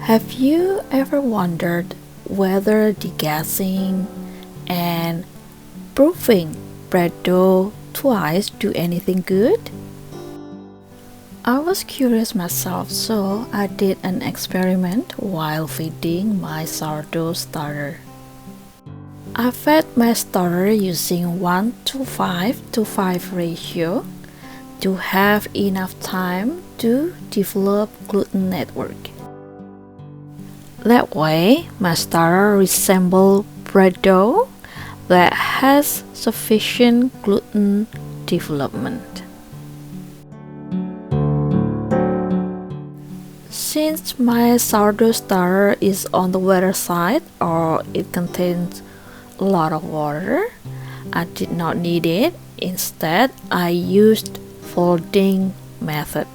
Have you ever wondered whether degassing and proofing bread dough twice do anything good? I was curious myself, so I did an experiment while feeding my sourdough starter. I fed my starter using 1:5 ratio to have enough time to develop gluten network. That way, my starter resembled bread dough that has sufficient gluten development. Since my sourdough starter is on the wetter side, or it contains a lot of water, I did not need it. Instead, I used folding method.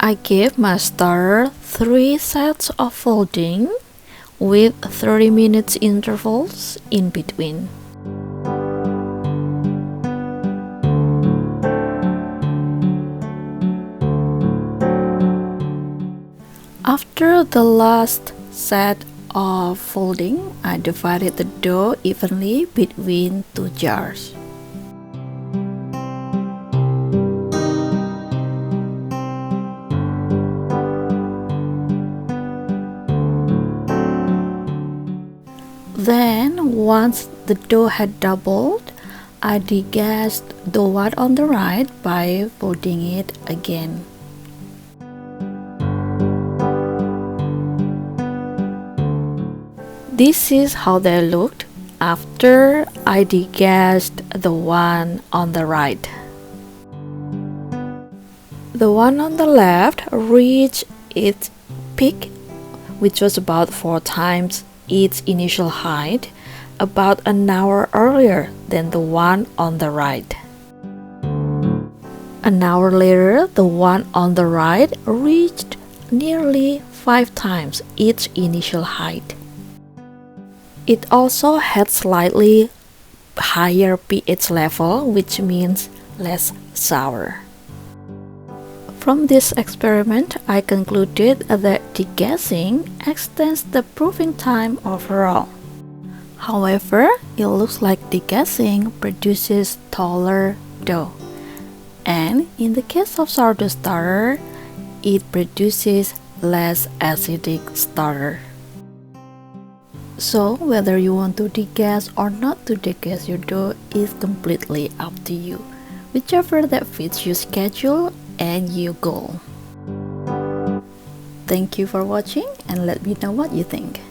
I gave my starter 3 sets of folding with 30 minutes intervals in between. After the last set of folding, I divided the dough evenly between 2 jars. Then, once the dough had doubled, I degassed the one on the right by folding it again. This is how they looked after I degassed the one on the right. The one on the left reached its peak, which was about 4 times its initial height, about an hour earlier than the one on the right. An hour later, the one on the right reached nearly 5 times its initial height. It also had slightly higher pH level, which means less sour. From this experiment, I concluded that degassing extends the proofing time overall. However, it looks like degassing produces taller dough, and in the case of sourdough starter, it produces less acidic starter. So, whether you want to degas or not to degas your dough is completely up to you, whichever that fits your schedule and your goal. Thank you for watching, and let me know what you think.